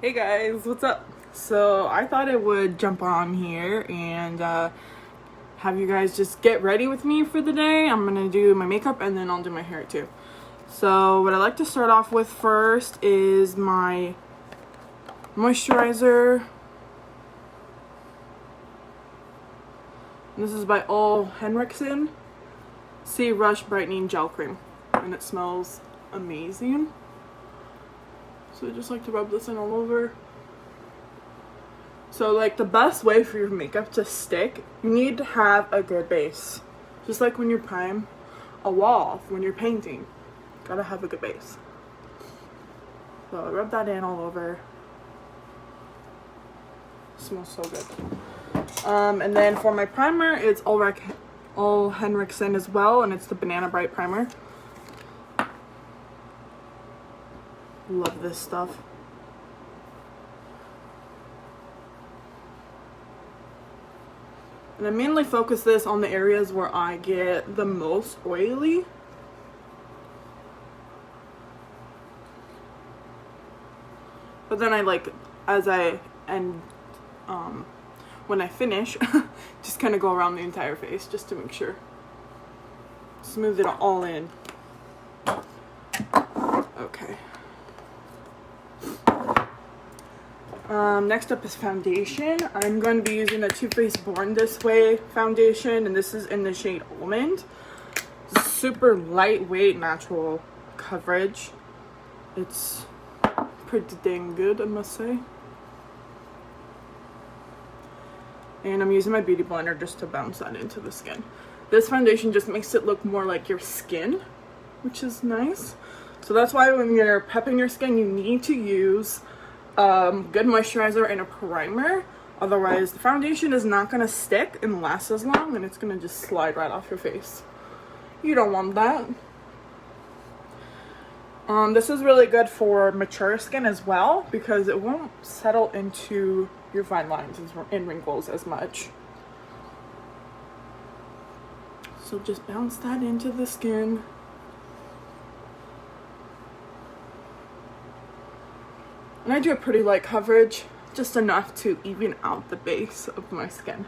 Hey guys, what's up? So I thought I would jump on here and have you guys just get ready with me for the day. I'm gonna do my makeup and then I'll do my hair too. So what I like to start off with first is my moisturizer. This is by Ole Henriksen Sea Rush Brightening Gel Cream, and it smells amazing. So I just like to rub this in all over. So like the best way for your makeup to stick, you need to have a good base. Just like when you prime a wall, when you're painting, gotta have a good base. So I rub that in all over. It smells so good. And then for my primer, it's Ole Henriksen as well, and it's the Banana Bright Primer. Love this stuff. And I mainly focus this on the areas where I get the most oily. But then I like, when I finish, just kind of go around the entire face just to make sure. Smooth it all in. Okay. Next up is foundation. I'm going to be using the Too Faced Born This Way foundation, and this is in the shade Almond. Super lightweight, natural coverage. It's pretty dang good, I must say. And I'm using my beauty blender just to bounce that into the skin. This foundation just makes it look more like your skin, which is nice. So that's why when you're prepping your skin, you need to use good moisturizer and a primer. Otherwise the foundation is not going to stick and last as long, and it's going to just slide right off your face. You don't want that. This is really good for mature skin as well, because it won't settle into your fine lines and wrinkles as much. So just bounce that into the skin. And I do a pretty light coverage, just enough to even out the base of my skin.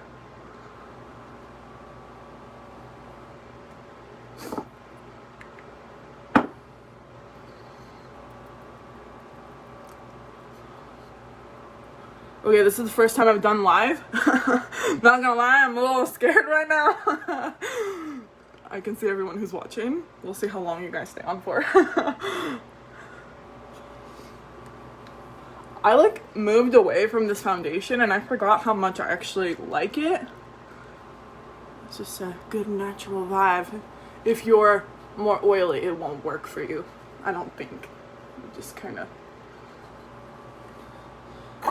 Okay, this is the first time I've done live. Not gonna lie, I'm a little scared right now. I can see everyone who's watching. We'll see how long you guys stay on for. I like moved away from this foundation and I forgot how much I actually like it. It's just a good natural vibe. If you're more oily, it won't work for you, I don't think. You just kind of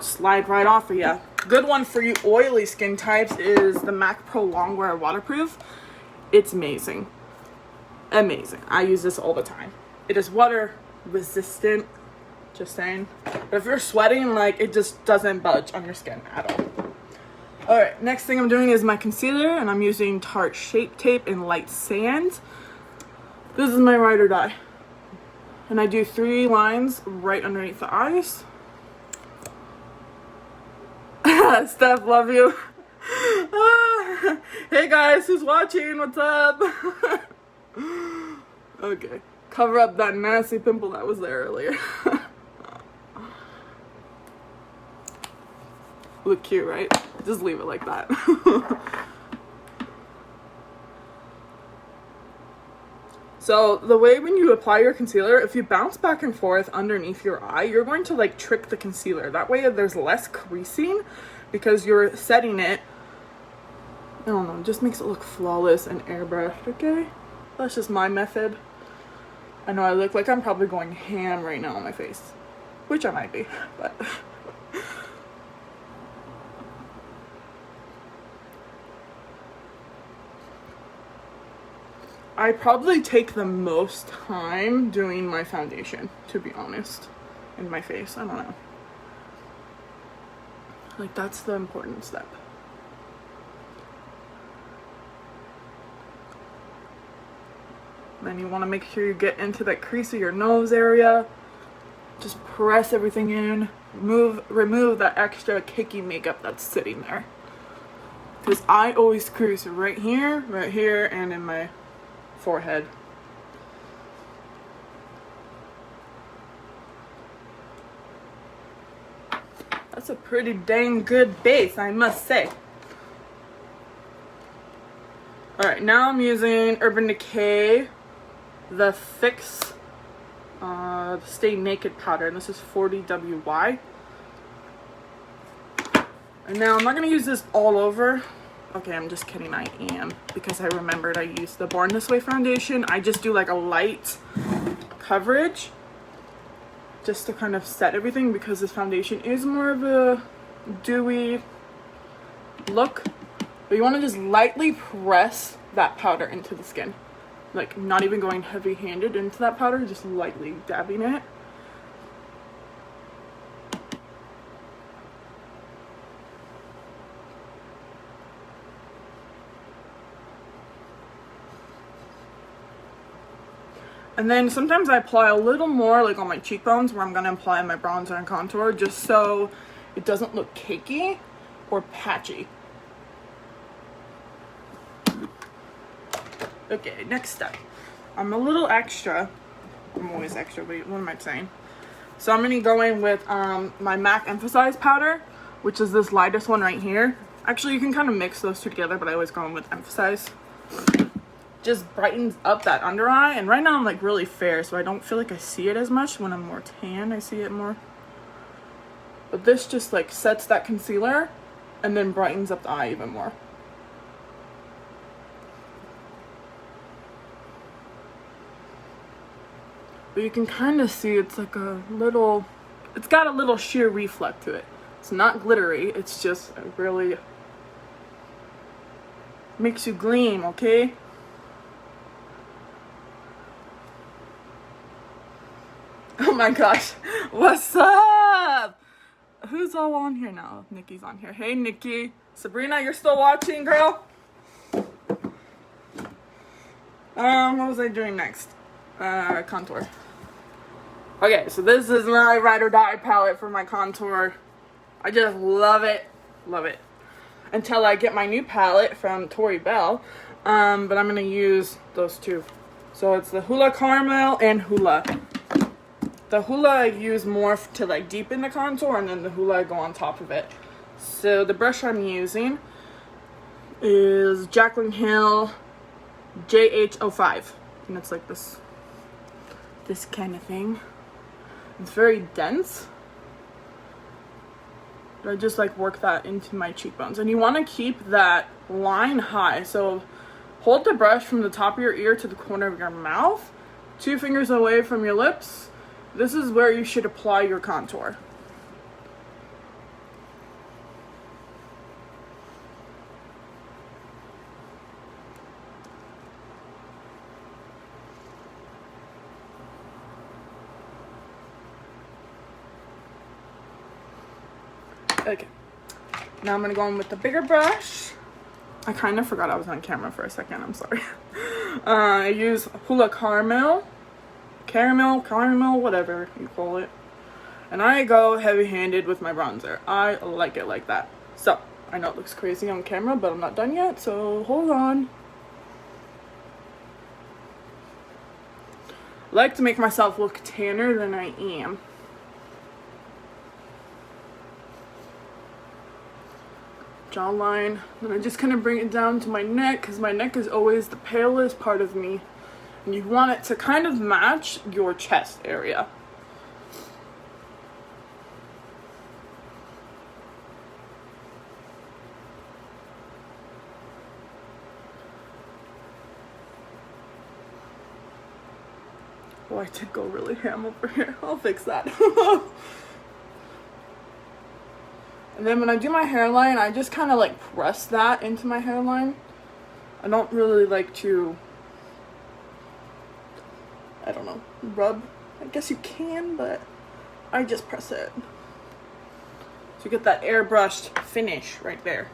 slide right off of you. Good one for you oily skin types is the MAC Pro Longwear Waterproof. It's amazing. Amazing. I use this all the time. It is water resistant. Just saying. But if you're sweating, like, it just doesn't budge on your skin at all. Alright, next thing I'm doing is my concealer, and I'm using Tarte Shape Tape in Light Sand. This is my ride or die. And I do 3 lines right underneath the eyes. Steph, love you. Hey guys, who's watching? What's up? Okay. Cover up that nasty pimple that was there earlier. Look cute, right? Just leave it like that. So the way when you apply your concealer, if you bounce back and forth underneath your eye, you're going to like trick the concealer. That way there's less creasing because you're setting it. I don't know, it just makes it look flawless and airbrushed, okay? That's just my method. I know I look like I'm probably going ham right now on my face, which I might be, but I probably take the most time doing my foundation, to be honest, in my face. I don't know. Like, that's the important step. Then you want to make sure you get into that crease of your nose area. Just press everything in. remove that extra cakey makeup that's sitting there. Because I always crease right here, and in my forehead. That's a pretty dang good base, I must say. Alright, now I'm using Urban Decay, the Fix Stay Naked powder, and this is 40WY. And now I'm not going to use this all over. Okay, I'm just kidding, I am. Because I remembered I used the Born This Way foundation. I just do like a light coverage. Just to kind of set everything, because this foundation is more of a dewy look. But you want to just lightly press that powder into the skin. Like, not even going heavy-handed into that powder, just lightly dabbing it. And then sometimes I apply a little more, like on my cheekbones, where I'm going to apply my bronzer and contour, just so it doesn't look cakey or patchy. Okay, next step. I'm a little extra. I'm always extra, but what am I saying? So I'm going to go in with my MAC Emphasize powder, which is this lightest one right here. Actually, you can kind of mix those two together, but I always go in with Emphasize. Just brightens up that under eye, and right now I'm like really fair, so I don't feel like I see it as much. When I'm more tan, I see it more. But this just like sets that concealer and then brightens up the eye even more. But you can kind of see it's like a little, it's got a little sheer reflect to it. It's not glittery, it's just really makes you gleam, okay? Oh my gosh, what's up? Who's all on here now? Nikki's on here. Hey Nikki. Sabrina, you're still watching, girl? What was I doing next? Contour. Okay, so this is my Ride or Die palette for my contour. I just love it. Love it. Until I get my new palette from Tori Belle. But I'm going to use those two. So it's the Hoola Caramel and Hoola. The Hoola I use more to like deepen the contour, and then the Hoola I go on top of it. So the brush I'm using is Jaclyn Hill JH05. And it's like this kind of thing. It's very dense. But I just like work that into my cheekbones. And you want to keep that line high. So hold the brush from the top of your ear to the corner of your mouth. 2 fingers away from your lips. This is where you should apply your contour. Okay, now I'm gonna go in with the bigger brush. I kind of forgot I was on camera for a second, I'm sorry. I use Hoola Caramel, whatever you call it. And I go heavy-handed with my bronzer. I like it like that. So, I know it looks crazy on camera, but I'm not done yet, so hold on. I like to make myself look tanner than I am. Jawline. And I just kind of bring it down to my neck, because my neck is always the palest part of me. And you want it to kind of match your chest area. Oh, I did go really ham over here. I'll fix that. And then when I do my hairline, I just kind of like press that into my hairline. I don't really like to, I don't know, rub. I guess you can, but I just press it. So you get that airbrushed finish right there.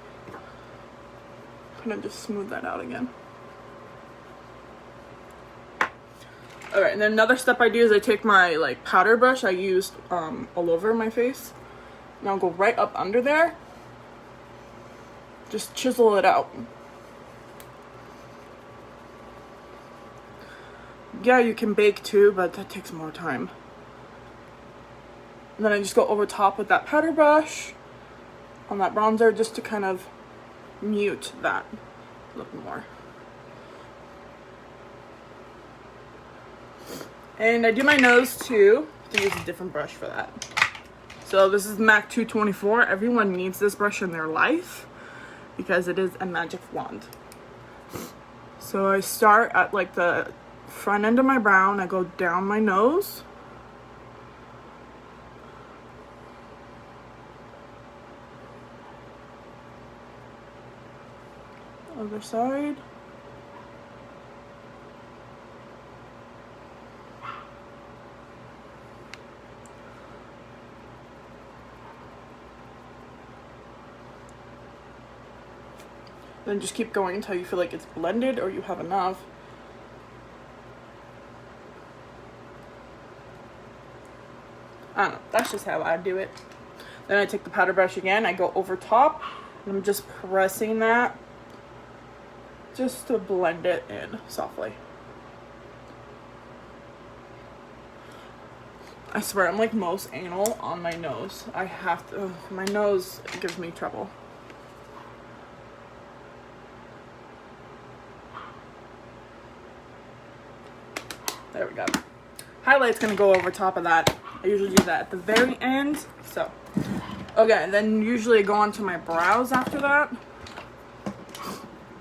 Kind of just smooth that out again. Alright, and then another step I do is I take my like powder brush I used all over my face. Now go right up under there. Just chisel it out. Yeah, you can bake too, but that takes more time. And then I just go over top with that powder brush on that bronzer just to kind of mute that a little more. And I do my nose too. I use a different brush for that. So this is MAC 224. Everyone needs this brush in their life because it is a magic wand. So I start at like the front end of my brow and I go down my nose. Other side. Then just keep going until you feel like it's blended or you have enough. I don't know, that's just how I do it. Then I take the powder brush again, I go over top, and I'm just pressing that just to blend it in softly. I swear, I'm like most anal on my nose. I have to, my nose gives me trouble. There we go. Highlight's gonna go over top of that. I usually do that at the very end. So, okay, and then usually I go on to my brows after that.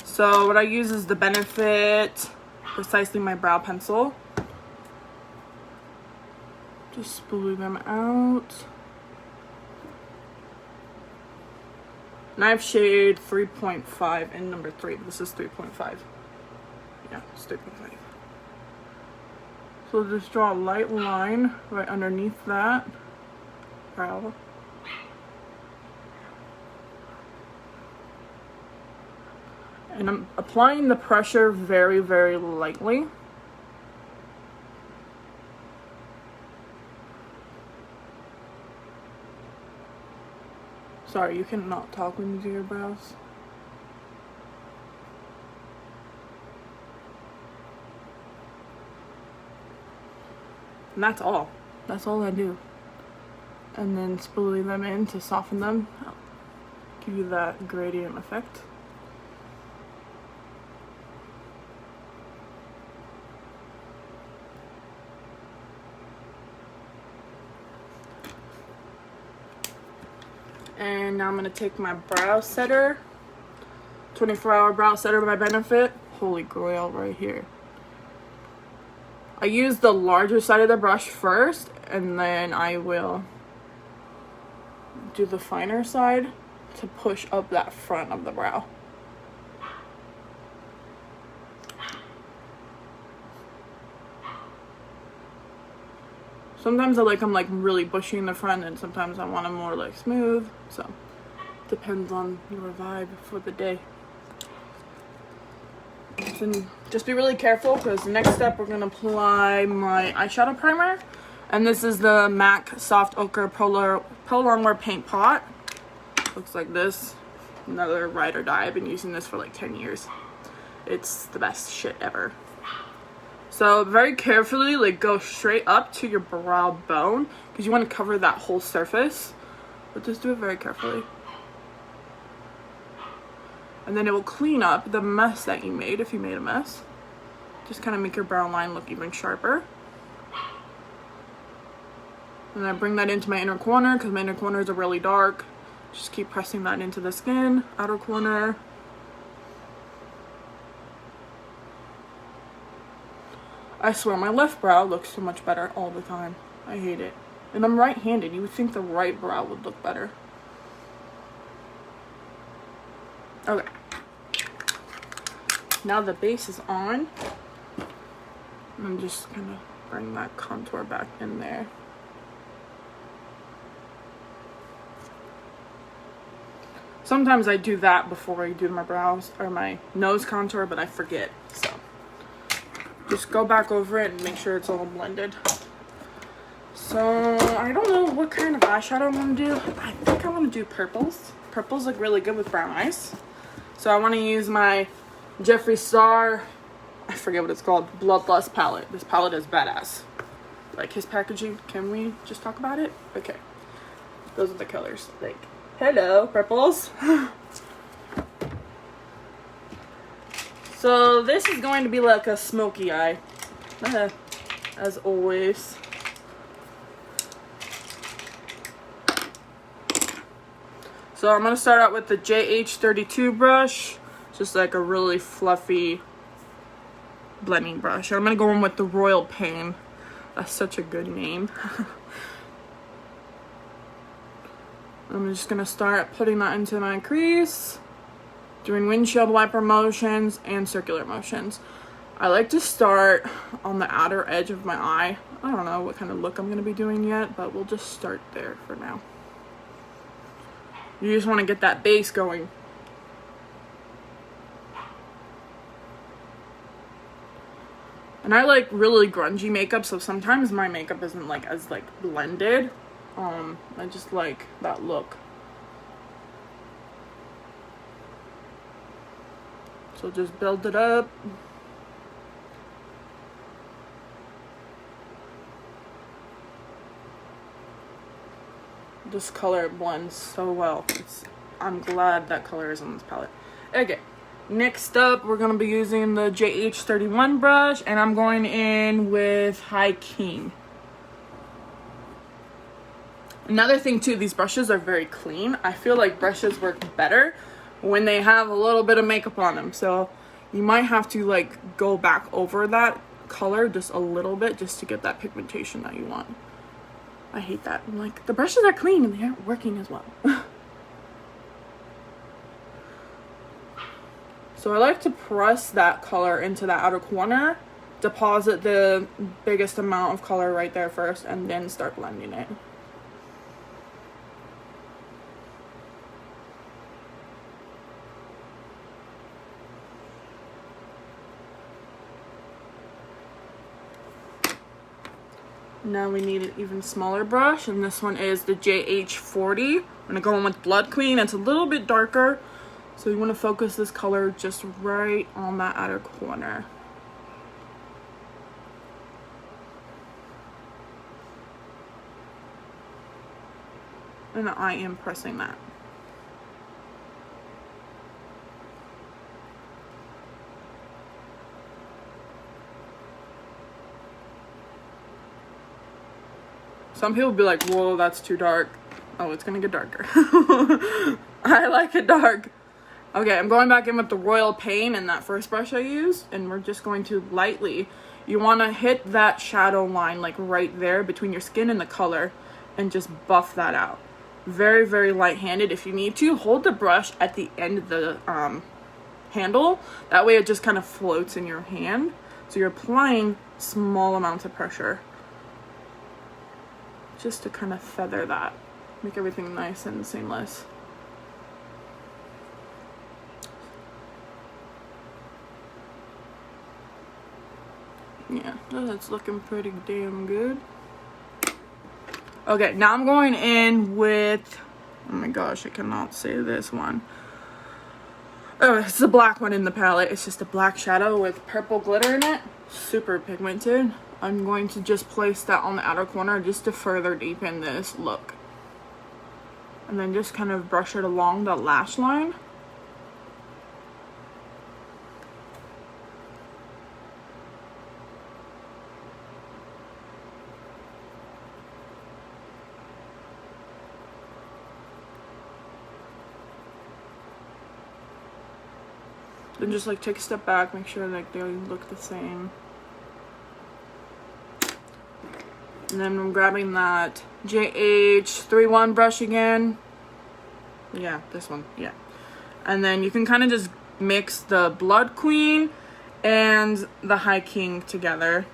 So what I use is the Benefit Precisely My Brow Pencil. Just spoolie them out. And I have shade 3.5 in number 3. This is 3.5. Yeah, it's 3.5. So just draw a light line right underneath that brow. And I'm applying the pressure very, very lightly. Sorry, you cannot talk when you do your brows. And that's all. That's all I do. And then spoolie them in to soften them. I'll give you that gradient effect. And now I'm going to take my brow setter, 24-hour brow setter by Benefit. Holy grail right here. I use the larger side of the brush first, and then I will do the finer side to push up that front of the brow. Sometimes I like them like really bushy in the front, and sometimes I want them more like smooth. So depends on your vibe for the day. And just be really careful because the next step we're gonna apply my eyeshadow primer, and this is the MAC Soft Ochre Pro Longwear Paint Pot. Looks like this. Another ride or die. I've been using this for like 10 years. It's the best shit ever. So very carefully, like, go straight up to your brow bone because you want to cover that whole surface, but just do it very carefully. And then it will clean up the mess that you made if you made a mess. Just kind of make your brow line look even sharper. And I bring that into my inner corner because my inner corners are really dark. Just keep pressing that into the skin, outer corner. I swear, my left brow looks so much better all the time. I hate it. And I'm right-handed. You would think the right brow would look better. Okay. Now the base is on. I'm just gonna bring that contour back in there. Sometimes I do that before I do my brows or my nose contour, but I forget, so. Just go back over it and make sure it's all blended. So I don't know what kind of eyeshadow I want to do. I think I want to do purples. Purples look really good with brown eyes. So I want to use my Jeffree Star, I forget what it's called, Bloodlust palette. This palette is badass. Like his packaging. Can we just talk about it? Okay. Those are the colors. Like, hello, purples. So this is going to be like a Smokey Eye, as always. So I'm going to start out with the JH32 brush, just like a really fluffy blending brush. I'm going to go in with the Royal Pain. That's such a good name. I'm just going to start putting that into my crease, doing windshield wiper motions and circular motions. I like to start on the outer edge of my eye. I don't know what kind of look I'm going to be doing yet, but we'll just start there for now. You just want to get that base going. And I like really grungy makeup, so sometimes my makeup isn't like as like blended. I just like that look. So just build it up. This color blends so well. I'm glad that color is on this palette. Okay, next up we're going to be using the JH31 brush, and I'm going in with High King. Another thing too, these brushes are very clean. I feel like brushes work better when they have a little bit of makeup on them. So you might have to like go back over that color just a little bit just to get that pigmentation that you want. I hate that. I'm like, the brushes are clean and they aren't working as well. So I like to press that color into that outer corner, deposit the biggest amount of color right there first, and then start blending it. Now we need an even smaller brush, and this one is the JH40. I'm gonna go in with Blood Queen. It's a little bit darker, so you want to focus this color just right on that outer corner. And I am pressing that. Some people be like, whoa, that's too dark. Oh, it's gonna get darker. I like it dark. Okay, I'm going back in with the Royal Pain and that first brush I used, and we're just going to lightly, you want to hit that shadow line like right there between your skin and the color, and just buff that out. Very, very light-handed. If you need to, hold the brush at the end of the handle. That way it just kind of floats in your hand. So you're applying small amounts of pressure, just to kind of feather that, make everything nice and seamless. Yeah, that's looking pretty damn good. Okay, now I'm going in with, oh my gosh, I cannot say this one. Oh, it's the black one in the palette. It's just a black shadow with purple glitter in it. Super pigmented. I'm going to just place that on the outer corner just to further deepen this look. And then just kind of brush it along the lash line. Then just like take a step back, make sure like they look the same. And then I'm grabbing that JH31 brush again. Yeah, this one, yeah. And then you can kind of just mix the Blood Queen and the High King together.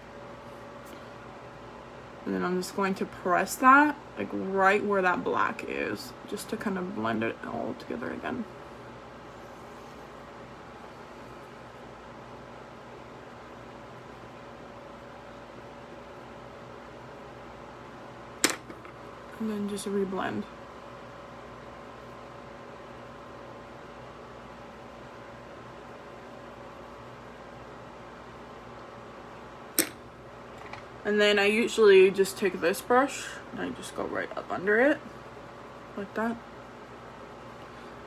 And then I'm just going to press that, like right where that black is, just to kind of blend it all together again. And then just reblend. And then I usually just take this brush and I just go right up under it, like that,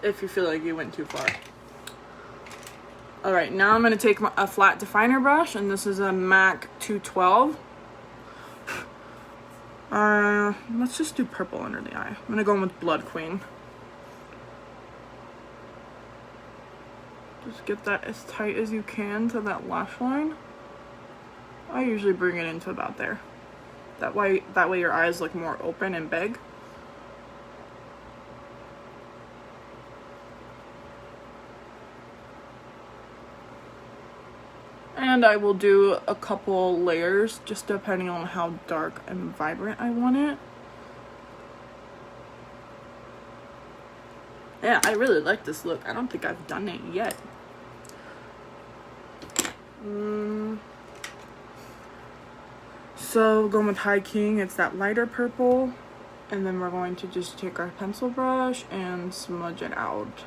if you feel like you went too far. Alright, now I'm going to take a flat definer brush, and this is a MAC 212. Let's just do purple under the eye. I'm going to go in with Blood Queen. Just get that as tight as you can to that lash line. I usually bring it into about there. That way your eyes look more open and big. And I will do a couple layers, just depending on how dark and vibrant I want it. Yeah, I really like this look. I don't think I've done it yet. So going with High King, it's that lighter purple, and then we're going to just take our pencil brush and smudge it out.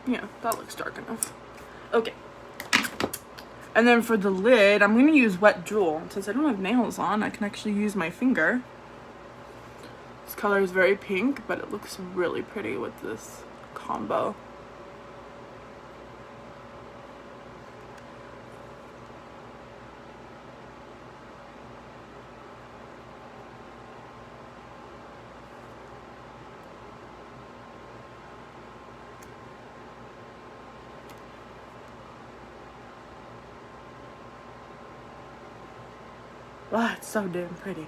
Yeah, that looks dark enough. Okay. And then for the lid, I'm going to use Wet Jewel. Since I don't have nails on, I can actually use my finger. This color is very pink, but it looks really pretty with this combo. Wow, it's so damn pretty.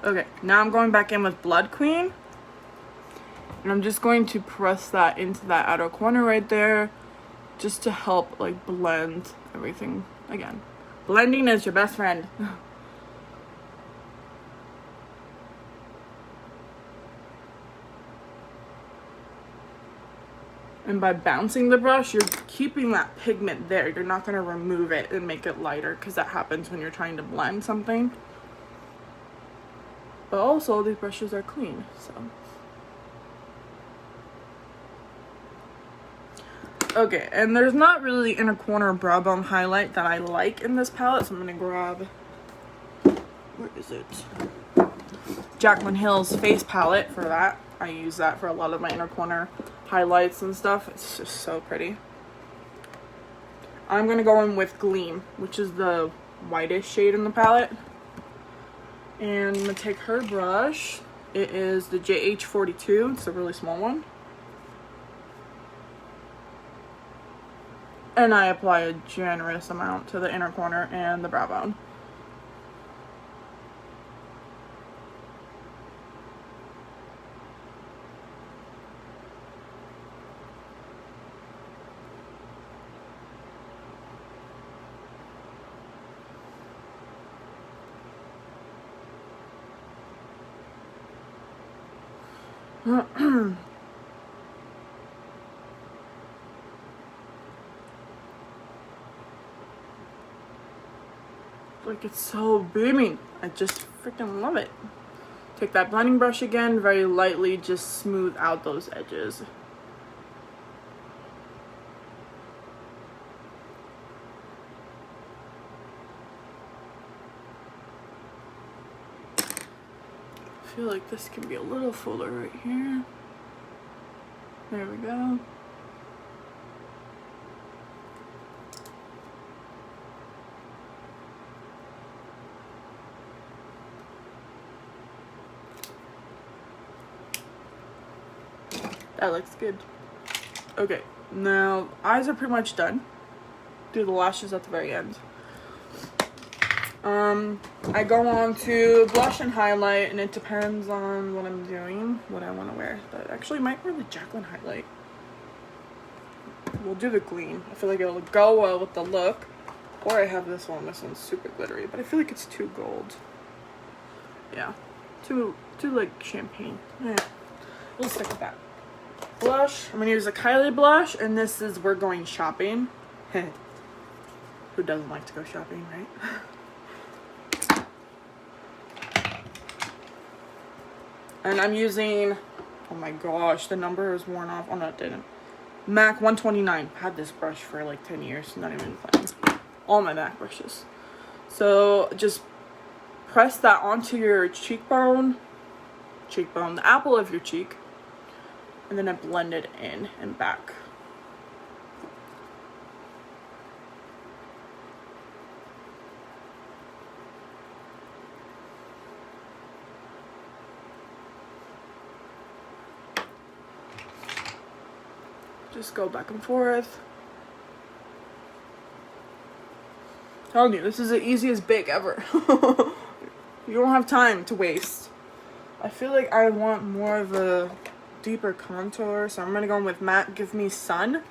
Okay, now I'm going back in with Blood Queen. And I'm just going to press that into that outer corner right there, just to help like blend everything again. Blending is your best friend. And by bouncing the brush, you're keeping that pigment there. You're not going to remove it and make it lighter, because that happens when you're trying to blend something. But also, these brushes are clean, so. Okay, and there's not really inner corner brow bone highlight that I like in this palette, so I'm going to grab, where is it? Jaclyn Hill's face palette for that. I use that for a lot of my inner corner highlights and stuff. It's just so pretty. I'm going to go in with Gleam, which is the whitest shade in the palette. And I'm going to take her brush. It is the JH42. It's a really small one. And I apply a generous amount to the inner corner and the brow bone. Like, it's so beaming. I just freaking love it. Take that blending brush again, very lightly, just smooth out those edges. I feel like this can be a little fuller right here. There we go. That looks good. Okay, now eyes are pretty much done. Do the lashes at the very end. I go on to blush and highlight, and it depends on what I'm doing, what I want to wear. But I actually might wear the Jaclyn highlight. We'll do the gleam. I feel like it'll go well with the look. Or I have this one. This one's super glittery, but I feel like it's too gold. Yeah. Too like champagne. Yeah. We'll stick with that. Blush. I'm gonna use a Kylie blush, and this is We're Going Shopping. Who doesn't like to go shopping, right? And I'm using, oh my gosh, the number is worn off. Oh no, it didn't. MAC 129. Had this brush for like 10 years, not even playing. All my MAC brushes. So just press that onto your cheekbone, the apple of your cheek, and then I blend it in and back. Just go back and forth. Telling you, this is the easiest bake ever. You don't have time to waste. I feel like I want more of a deeper contour, so I'm gonna go with Matte Give Me Sun.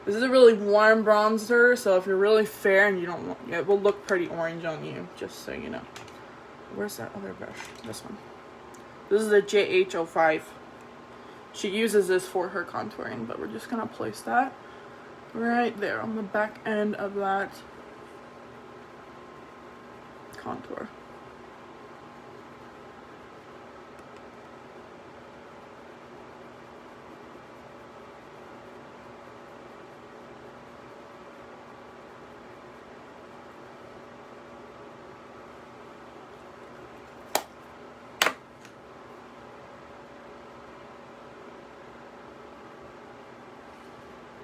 This is a really warm bronzer, so if you're really fair and you don't want, it will look pretty orange on you, just so you know. Where's that other brush? This one. This is the GRWM. She uses this for her contouring, but we're just gonna place that right there on the back end of that contour.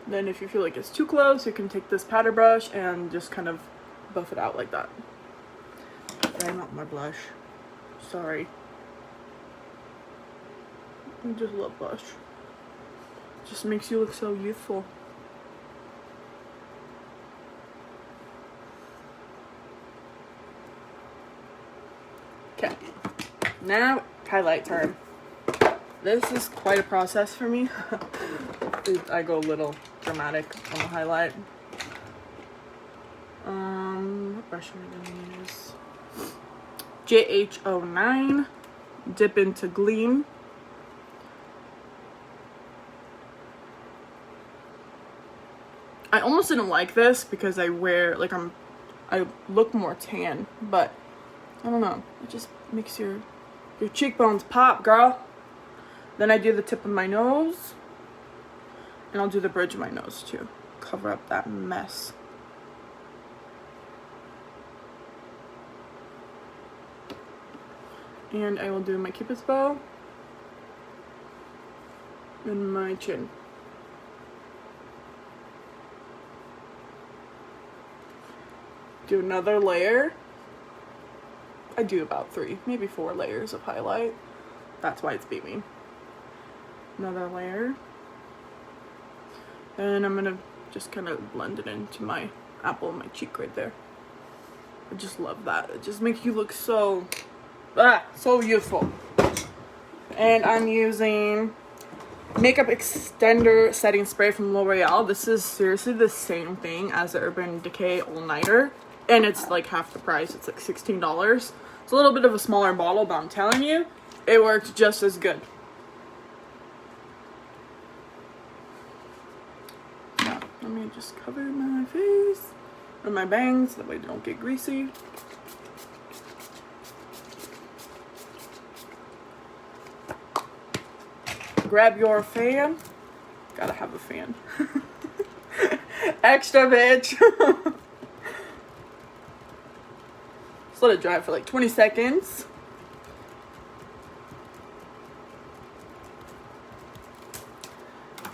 Then if you feel like it's too close, you can take this powder brush and just kind of buff it out like that. I'm not my blush. Sorry. I just love blush. Just makes you look so youthful. Okay. Now, highlight time. This is quite a process for me. I go a little dramatic on the highlight. What brush am I gonna use? GHO9. Dip into Gleam. I almost didn't like this because I wear, like, I look more tan, but I don't know. It just makes your cheekbones pop, girl. Then I do the tip of my nose. And I'll do the bridge of my nose too. Cover up that mess. And I will do my Cupid's bow. And my chin. Do another layer. I do about 3, maybe 4 layers of highlight. That's why it's beaming. Another layer. And I'm gonna just kind of blend it into my apple of my cheek right there. I just love that. It just makes you look so, so youthful. And I'm using Makeup Extender Setting Spray from L'Oreal. This is seriously the same thing as the Urban Decay All Nighter. And it's like half the price. It's like $16. It's a little bit of a smaller bottle, but I'm telling you, it works just as good. Let me just cover my face and my bangs, that way they don't get greasy. Grab your fan. Gotta have a fan. Extra, bitch. Just let it dry for like 20 seconds.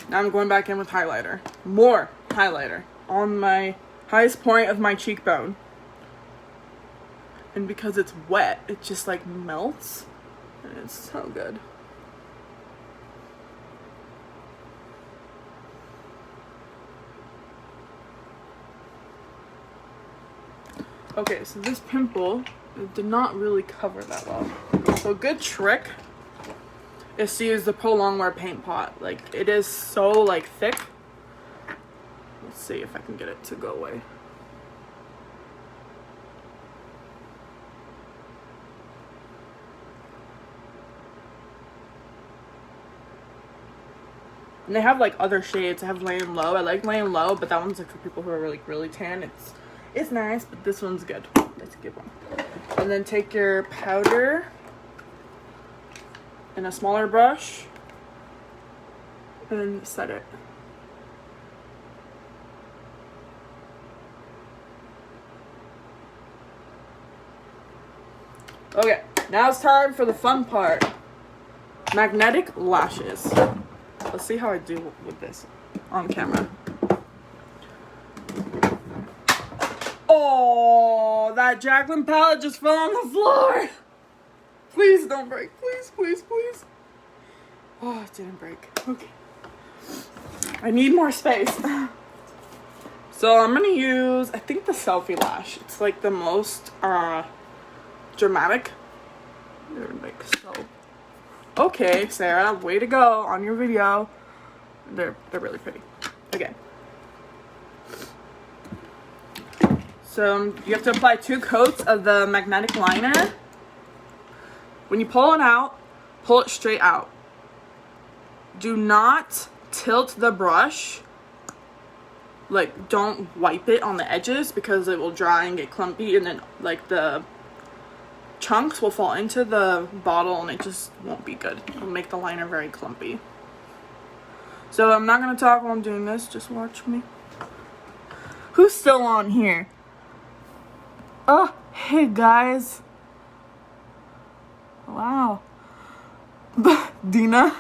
Now I'm going back in with highlighter. More highlighter on my highest point of my cheekbone. And because it's wet, it just like melts. And it's so good. Okay, so this pimple, it did not really cover that well. So a good trick is to use the Pro Longwear paint pot. Like, it is so like thick Let's see if I can get it to go away. And they have like other shades. I have Laying Low. I like Laying Low, but that one's like for people who are like really tan. It's nice, but this one's good. That's a good one. And then take your powder in a smaller brush and set it. Okay, now it's time for the fun part. Magnetic lashes. Let's see how I do with this on camera. Oh, that Jacqueline palette just fell on the floor. Please don't break. Please, please, please. Oh, it didn't break. Okay. I need more space. So I'm going to use, I think, the Selfie lash. It's like the most dramatic. They're like so. Okay, Sarah, way to go on your video. They're really pretty. Okay. So you have to apply 2 coats of the magnetic liner. When you pull it out, pull it straight out. Do not tilt the brush. Like, don't wipe it on the edges because it will dry and get clumpy, and then like the chunks will fall into the bottle and it just won't be good. It'll make the liner very clumpy. So I'm not gonna talk while I'm doing this, just watch me. Who's still on here? Oh, hey guys. Wow. Dina.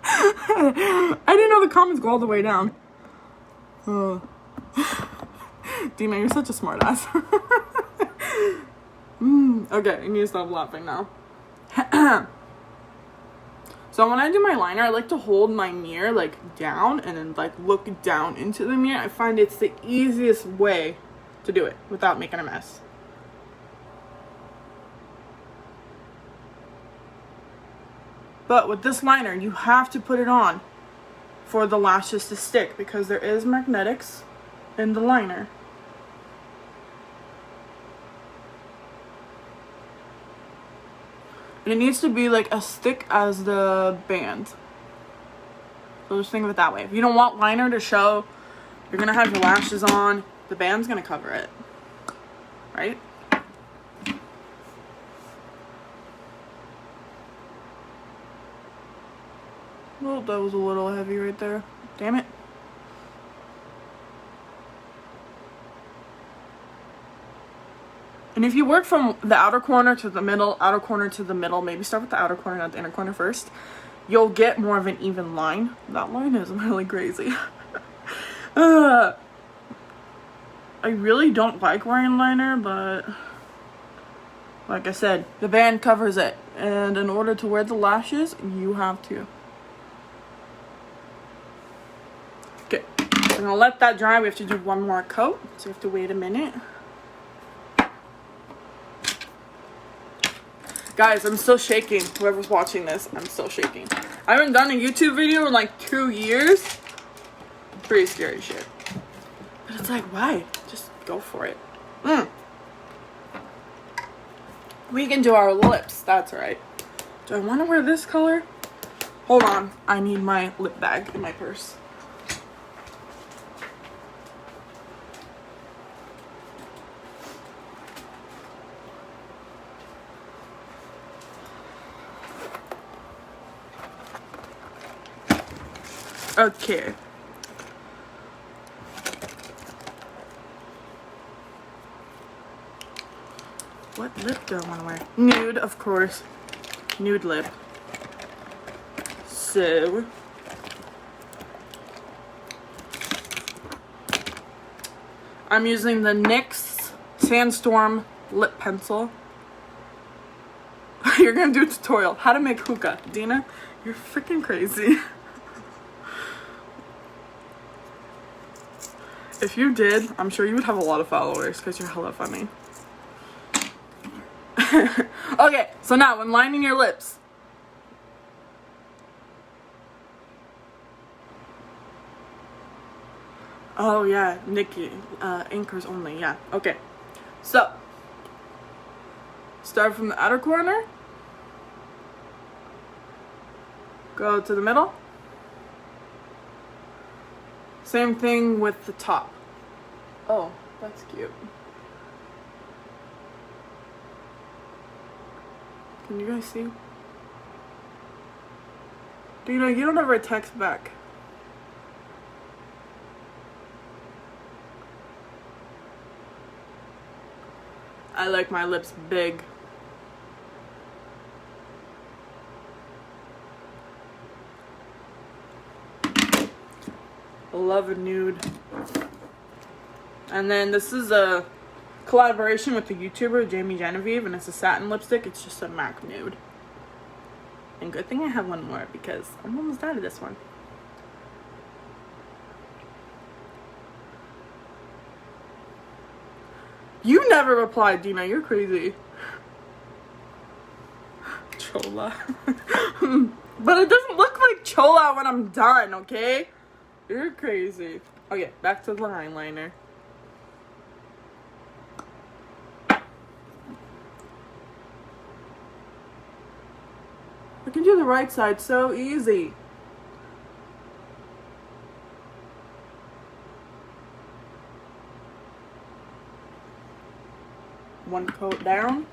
I didn't know the comments go all the way down. Oh. Dina, you're such a smart ass. Okay, I need to stop laughing now. So when I do my liner, I like to hold my mirror like down and then like look down into the mirror. I find it's the easiest way to do it without making a mess. But with this liner, you have to put it on for the lashes to stick because there is magnetics in the liner. And it needs to be like as thick as the band. So just think of it that way. If you don't want liner to show, you're gonna have your lashes on, the band's gonna cover it. Right? Oh, that was a little heavy right there. Damn it. And if you work from the outer corner to the middle, outer corner to the middle, maybe start with the outer corner, not the inner corner first, you'll get more of an even line. That line is really crazy. I really don't like wearing liner, but like I said, the band covers it. And in order to wear the lashes, you have to. Okay, I'm gonna let that dry. We have to do one more coat, so you have to wait a minute. Guys, I'm still shaking. Whoever's watching this, I'm still shaking. I haven't done a YouTube video in like 2 years. Pretty scary shit. But it's like, why? Just go for it. We can do our lips. That's right. Do I want to wear this color? Hold on. I need my lip bag in my purse. Okay. What lip do I want to wear? Nude, of course. Nude lip. So I'm using the NYX Sandstorm lip pencil. You're gonna do a tutorial. How to make hookah. Dina, you're freaking crazy. If you did, I'm sure you would have a lot of followers because you're hella funny. Okay, so now when lining your lips, Oh yeah, Nikki, anchors only, yeah. Okay, so start from the outer corner, go to the middle. Same thing with the top. Oh, that's cute. Can you guys see? Dina, you don't ever text back. I like my lips big. Love a nude. And then this is a collaboration with the YouTuber Jamie Genevieve, and it's a satin lipstick. It's just a MAC nude. And good thing I have one more because I'm almost out of this one. You never replied, Dina. You're crazy. Chola. But it doesn't look like Chola when I'm done, okay? You're crazy. Okay, back to the eyeliner. I can do the right side so easy. One coat down.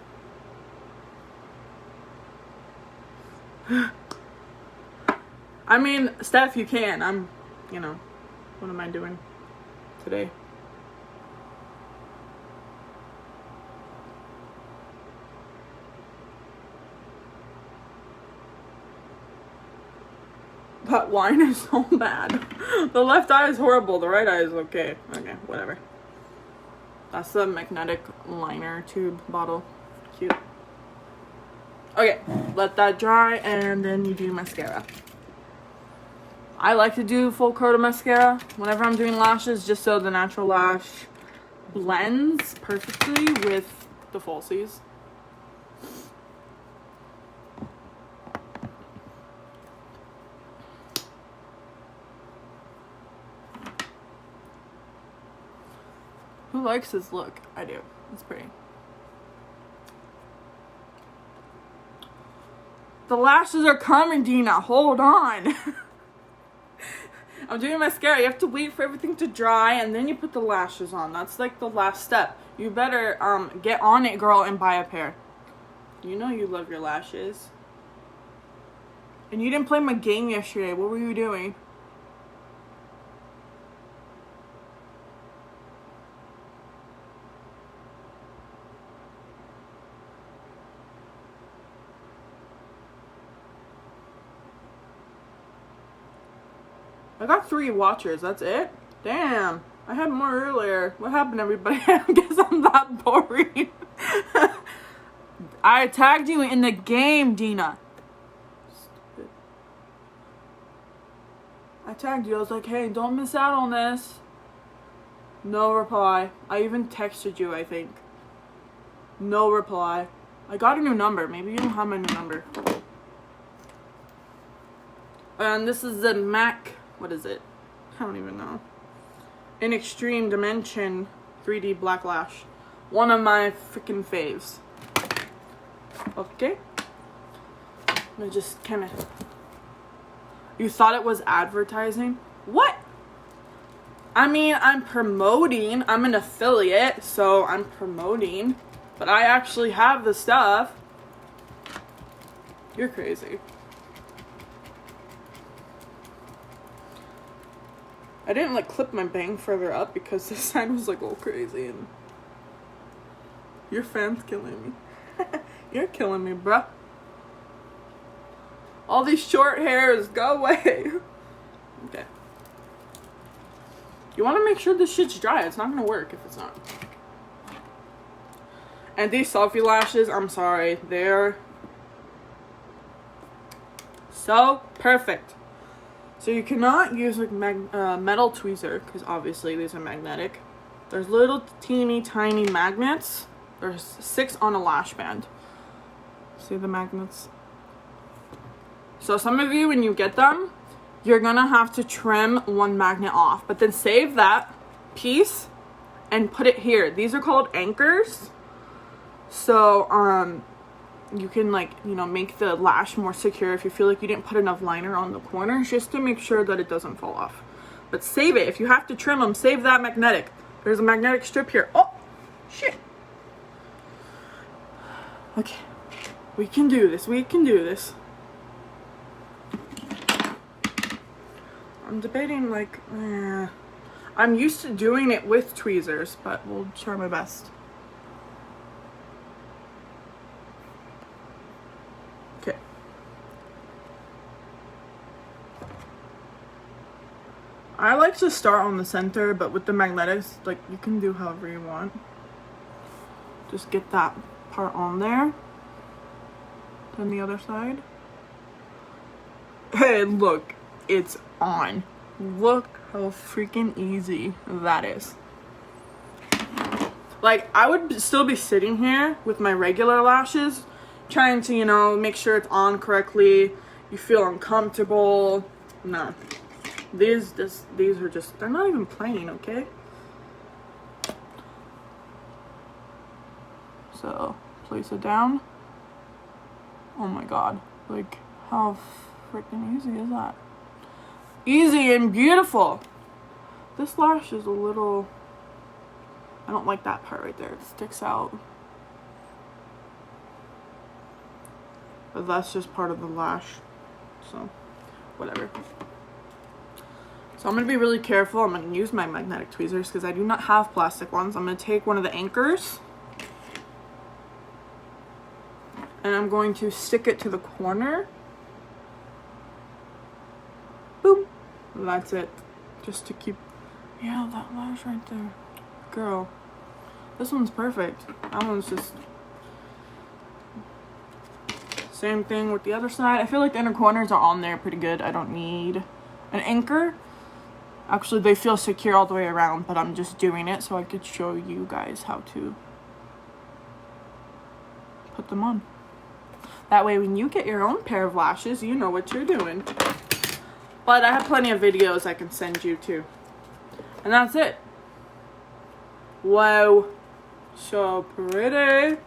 I mean, Steph, you can. I'm, you know, what am I doing today? That line is so bad. The left eye is horrible. The right eye is okay. Okay, whatever. That's the magnetic liner tube bottle. Cute. Okay, let that dry and then you do mascara. I like to do full coat of mascara whenever I'm doing lashes, just so the natural lash blends perfectly with the falsies. Who likes this look? I do. It's pretty. The lashes are coming, Dina. Hold on. I'm doing mascara. You have to wait for everything to dry and then you put the lashes on. That's like the last step. You better get on it, girl, and buy a pair. You know you love your lashes. And you didn't play my game yesterday. What were you doing? I got 3 watchers, that's it? Damn, I had more earlier. What happened, everybody? I guess I'm that boring. I tagged you in the game, Dina. Stupid. I tagged you, I was like, hey, don't miss out on this. No reply. I even texted you, I think. No reply. I got a new number. Maybe you don't have my new number. And this is the MAC... What is it? I don't even know. In Extreme Dimension 3D Black Lash. One of my freaking faves. Okay. Let me just kind of... You thought it was advertising? What? I mean, I'm promoting. I'm an affiliate, so I'm promoting. But I actually have the stuff. You're crazy. I didn't like clip my bang further up because this side was like all crazy and your fan's killing me. You're killing me, bruh. All these short hairs, go away. Okay. You want to make sure this shit's dry. It's not gonna work if it's not. And these selfie lashes, I'm sorry, they're so perfect. So you cannot use like metal tweezer because obviously these are magnetic. There's little teeny tiny magnets. There's 6 on a lash band. See the magnets? So some of you, when you get them, you're gonna have to trim one magnet off, but then save that piece and put it here. These are called anchors. So, you can, like, you know, make the lash more secure if you feel like you didn't put enough liner on the corners, just to make sure that it doesn't fall off. But save it. If you have to trim them, save that magnetic. There's a magnetic strip here. Oh, shit. Okay. We can do this. We can do this. I'm debating, like, I'm used to doing it with tweezers, but we'll try my best. Okay. I like to start on the center, but with the magnetics, like, you can do however you want. Just get that part on there. Then the other side. Hey, look, it's on. Look how freaking easy that is. Like, I would still be sitting here with my regular lashes, trying to, you know, make sure it's on correctly. You feel uncomfortable. No. These are just, they're not even plain, okay? So, place it down. Oh my god. Like, how freaking easy is that? Easy and beautiful. This lash is a little, I don't like that part right there. It sticks out. But that's just part of the lash. So, whatever. So I'm going to be really careful. I'm going to use my magnetic tweezers because I do not have plastic ones. I'm going to take one of the anchors. And I'm going to stick it to the corner. Boom. And that's it. Just to keep... Yeah, that lash right there. Girl. This one's perfect. That one's just... Same thing with the other side. I feel like the inner corners are on there pretty good. I don't need an anchor. Actually, they feel secure all the way around, but I'm just doing it so I could show you guys how to put them on. That way, when you get your own pair of lashes, you know what you're doing. But I have plenty of videos I can send you to. And that's it. Wow. So pretty.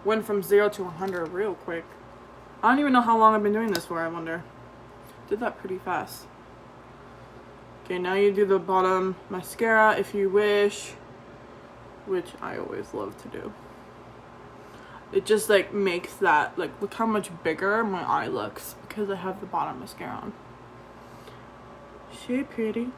Went from 0 to 100 real quick. I don't even know how long I've been doing this for, I wonder. Did that pretty fast. Okay, now you do the bottom mascara if you wish, which I always love to do. It just like makes that, like, look how much bigger my eye looks because I have the bottom mascara on. She pretty.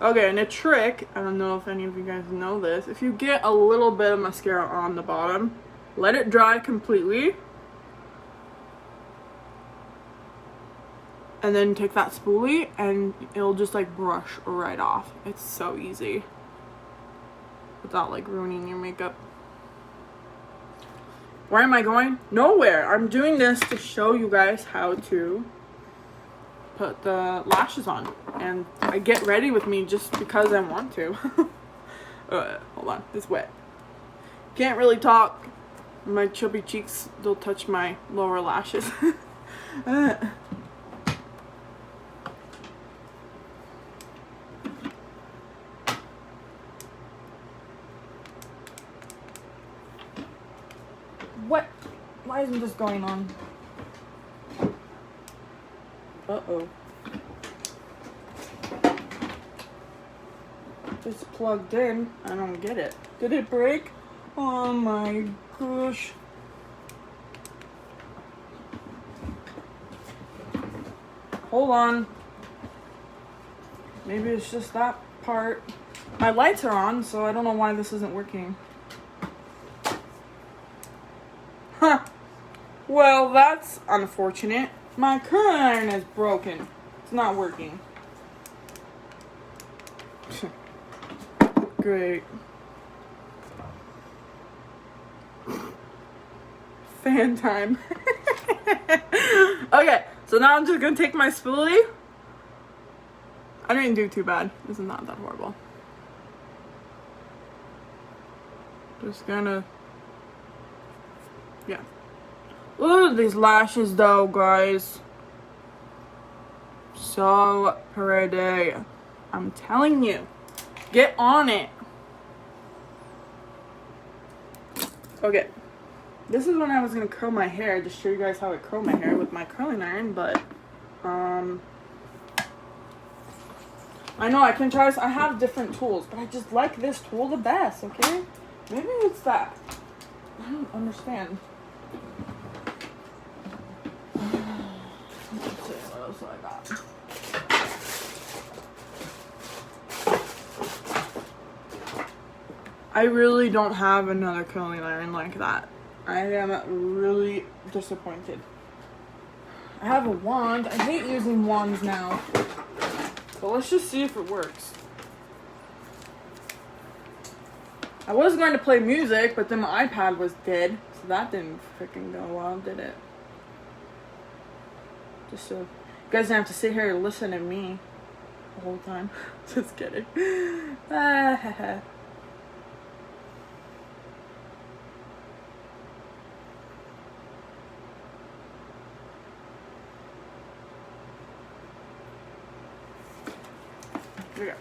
Okay, and a trick, I don't know if any of you guys know this, if you get a little bit of mascara on the bottom, let it dry completely. And then take that spoolie and it'll just like brush right off. It's so easy. Without like ruining your makeup. Where am I going? Nowhere. I'm doing this to show you guys how to put the lashes on. And I get ready with me just because I want to. Hold on. It's wet. Can't really talk. My chubby cheeks, they'll touch my lower lashes. What? Why isn't this going on? Uh-oh. It's plugged in. I don't get it. Did it break? Oh my gosh. Hold on. Maybe it's just that part. My lights are on, so I don't know why this isn't working. Huh. Well, that's unfortunate. My curling iron is broken. It's not working. Great. Fan time. Okay, so now I'm just gonna take my spoolie. I didn't do too bad. This is not that horrible. Just gonna... Yeah. Look at these lashes though, guys. so pretty. I'm telling you. Get on it. Okay. This is when I was going to curl my hair. Just show you guys how I curl my hair with my curling iron. But, I know I can try this. I have different tools. But I just like this tool the best, okay? Maybe it's that. I don't understand. Let's see what else I got. I really don't have another curling iron like that. I am really disappointed. I have a wand. I hate using wands now. But let's just see if it works. I was going to play music, but then my iPad was dead. So that didn't freaking go well, did it? Just so you guys don't have to sit here and listen to me the whole time. Just kidding. Here we go.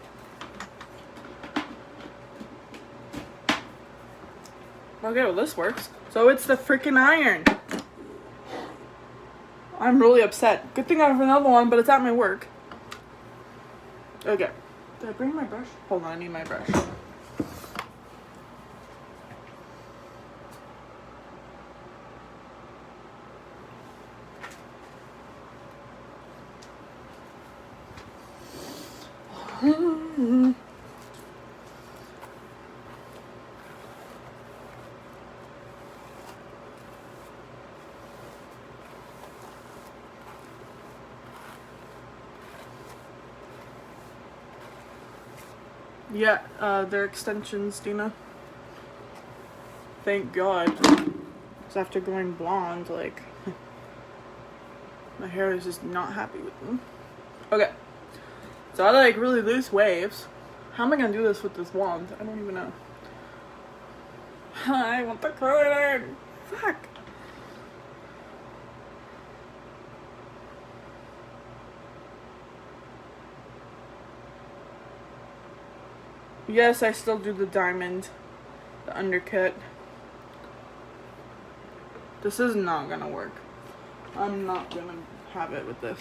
Okay, well this works. So it's the freaking iron. I'm really upset. Good thing I have another one, but it's at my work. Okay. Did I bring my brush? Hold on, I need my brush. Yeah, they're extensions, Dina. Thank God. Because after going blonde, like, my hair is just not happy with them. Okay. So I like really loose waves. How am I gonna do this with this wand? I don't even know. I want the curling iron. Fuck. Yes, I still do the diamond, the undercut. This is not gonna work. I'm not gonna have it with this.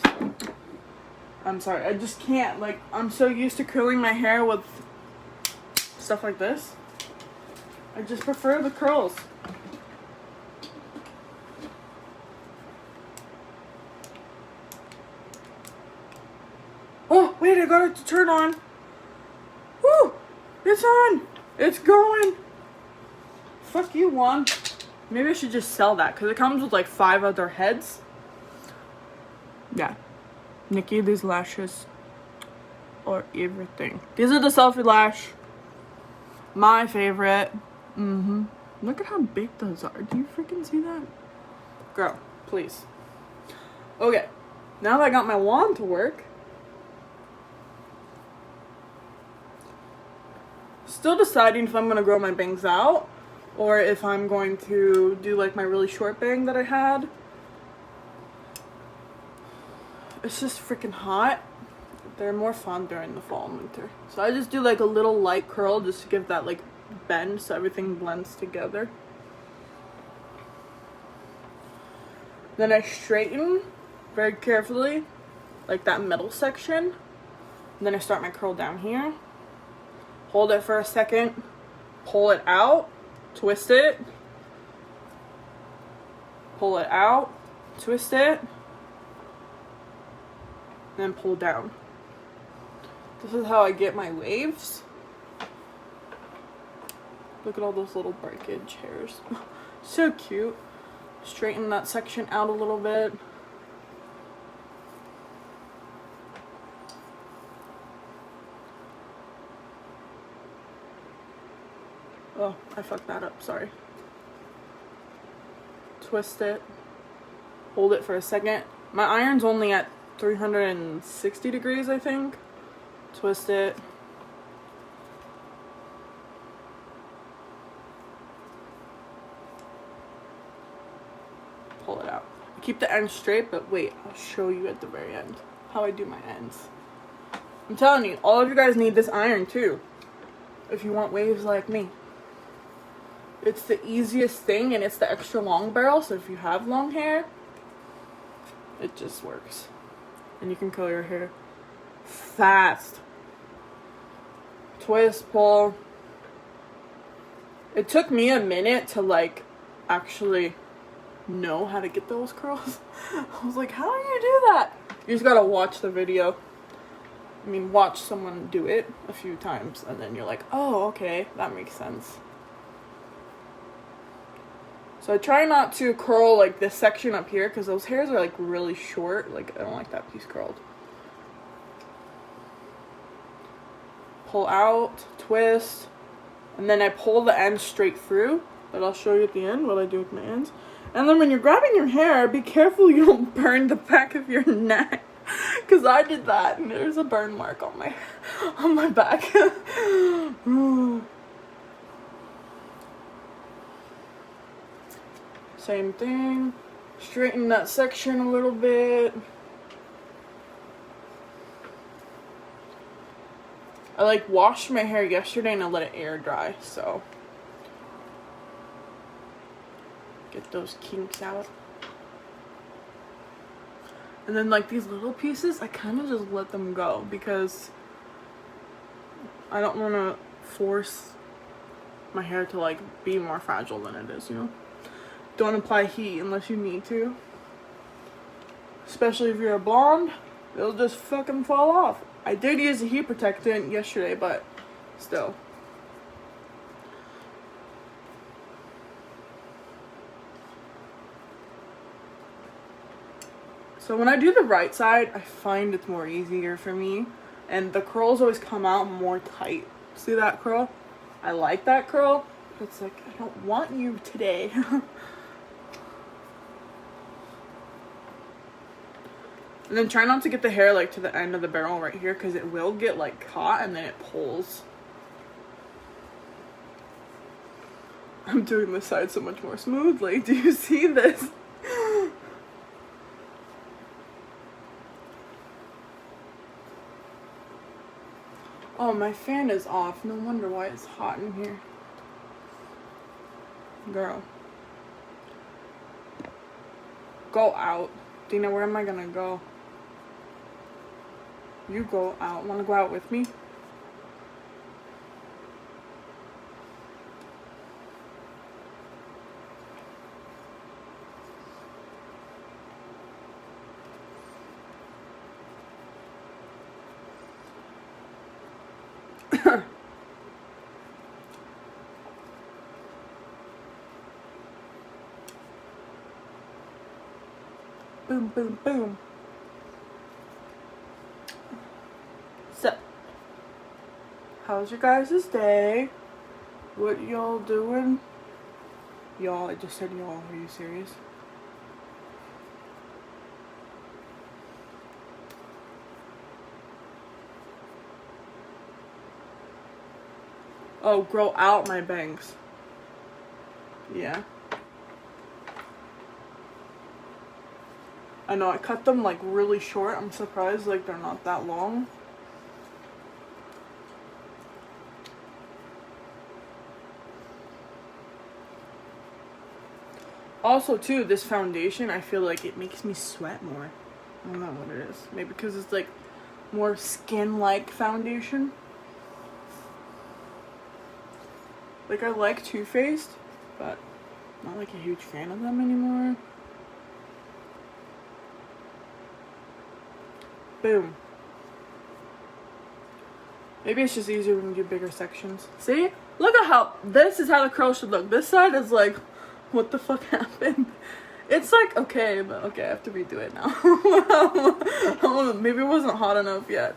I'm sorry, I just can't. Like, I'm so used to curling my hair with stuff like this. I just prefer the curls. Oh, wait, I got it to turn on. Woo! It's on! It's going! Fuck you, wand. Maybe I should just sell that, because it comes with like 5 other heads. Yeah. Nikki, these lashes are everything. These are the selfie lash. My favorite. Look at how big those are. Do you freaking see that? Girl, please. Okay. Now that I got my wand to work. Still deciding if I'm going to grow my bangs out. Or if I'm going to do like my really short bang that I had. It's just freaking hot. They're more fun during the fall and winter. So I just do like a little light curl just to give that like bend so everything blends together. Then I straighten very carefully, like that middle section. And then I start my curl down here. Hold it for a second. Pull it out. Twist it. Pull it out. Twist it. Then pull down. This is how I get my waves. Look at all those little breakage hairs. So cute. Straighten that section out a little bit. Oh, I fucked that up, sorry. Twist it. Hold it for a second. My iron's only at 360 degrees, I think. Twist it. Pull it out. Keep the end straight, but wait, I'll show you at the very end how I do my ends. I'm telling you, all of you guys need this iron too, if you want waves like me. It's the easiest thing, and it's the extra long barrel, so if you have long hair, it just works. And you can curl your hair fast. Twist, pull. It took me a minute to like actually know how to get those curls. I was like, how do you do that? You just gotta watch the video. I mean, watch someone do it a few times, and then you're like, oh, okay, that makes sense. So I try not to curl like this section up here, because those hairs are like really short. Like, I don't like that piece curled. Pull out, twist, and then I pull the ends straight through. But I'll show you at the end what I do with my ends. And then when you're grabbing your hair, be careful you don't burn the back of your neck. Because I did that, and there's a burn mark on my back. Same thing. Straighten that section a little bit. I like washed my hair yesterday and I let it air dry, so get those kinks out. And then like these little pieces, I kind of just let them go because I don't want to force my hair to like be more fragile than it is, you know? Don't apply heat unless you need to. Especially if you're a blonde, it'll just fucking fall off. I did use a heat protectant yesterday, but still. So when I do the right side, I find it's more easier for me. And the curls always come out more tight. See that curl? I like that curl. It's like, I don't want you today. And then try not to get the hair like to the end of the barrel right here, because it will get like caught and then it pulls. I'm doing this side so much more smoothly. Do you see this? Oh, my fan is off. No wonder why it's hot in here. Girl. Go out. Dina, where am I gonna go? You go out. Wanna go out with me? Boom, boom, boom. So, how's your guys' day? What y'all doing? Y'all, I just said y'all. Are you serious? Oh, grow out my bangs. Yeah. I know, I cut them like really short. I'm surprised like they're not that long. Also too, this foundation, I feel like it makes me sweat more. I don't know what it is. Maybe because it's like more skin-like foundation. Like, I like Too Faced, but I'm not like a huge fan of them anymore. Boom. Maybe it's just easier when you do bigger sections. See? Look at how, this is how the curl should look. This side is like, what the fuck happened? It's like, okay, but okay, I have to redo it now. Maybe it wasn't hot enough yet.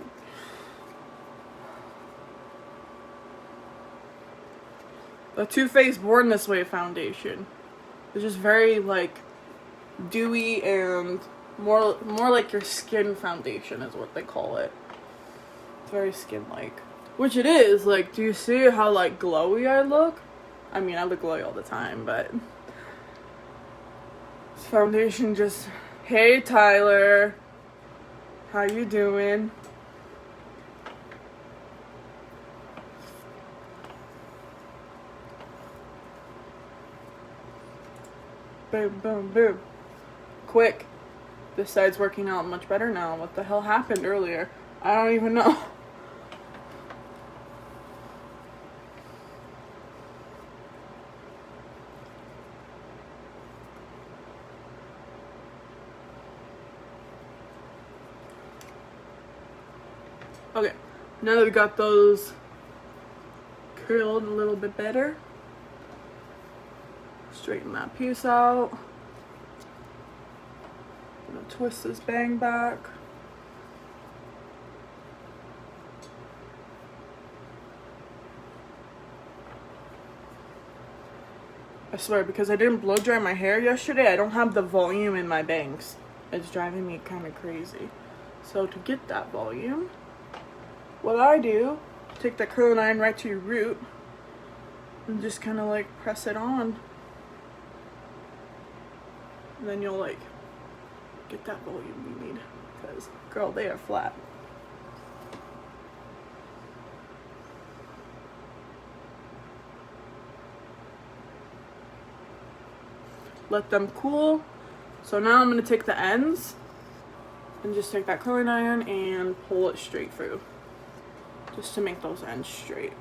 The Too Faced Born This Way foundation. It's just very like dewy and more like your skin foundation is what they call it. It's very skin-like. Which it is. Like, do you see how like glowy I look? I mean, I look glowy all the time, but this foundation just, hey Tyler. How you doing? Boom, boom, boom. Quick. This side's working out much better now. What the hell happened earlier? I don't even know. Okay, now that we got those curled a little bit better, straighten that piece out. I'm gonna twist this bang back. I swear, because I didn't blow dry my hair yesterday, I don't have the volume in my bangs. It's driving me kind of crazy. So to get that volume, what I do, take the curling iron right to your root and just kind of like press it on. And then you'll like get that volume you need, because girl, they are flat. Let them cool. So now I'm going to take the ends and just take that curling iron and pull it straight through, just to make those ends straight.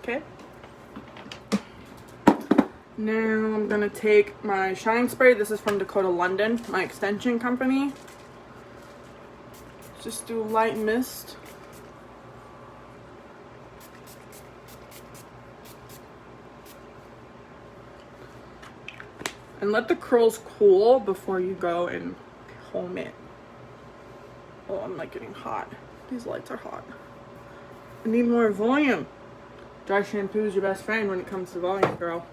Okay. Now I'm gonna take my shine spray. This is from Dakota London, my extension company. Just do a light mist. And let the curls cool before you go and comb it. Oh, I'm like getting hot. These lights are hot. I need more volume. Dry shampoo is your best friend when it comes to volume, girl.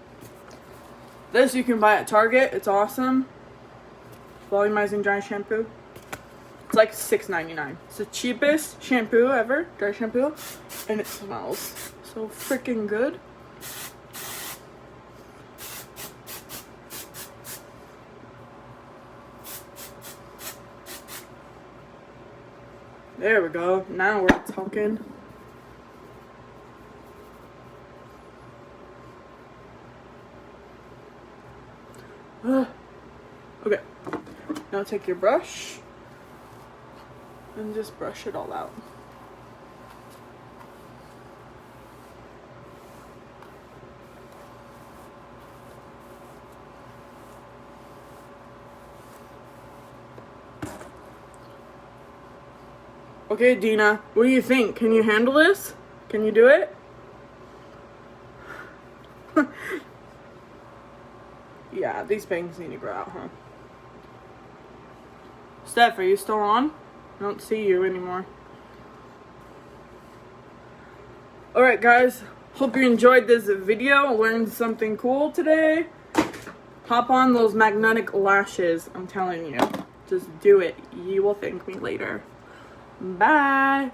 This you can buy at Target. It's awesome. Volumizing dry shampoo. It's like $6.99. It's the cheapest shampoo ever, dry shampoo, and it smells so freaking good. There we go. Now we're talking. Okay. Now take your brush and just brush it all out. Okay, Dina, what do you think? Can you handle this? Can you do it? Yeah, these bangs need to grow out, huh? Steph, are you still on? I don't see you anymore. Alright guys, hope you enjoyed this video, learned something cool today. Pop on those magnetic lashes, I'm telling you. Just do it. You will thank me later. Bye.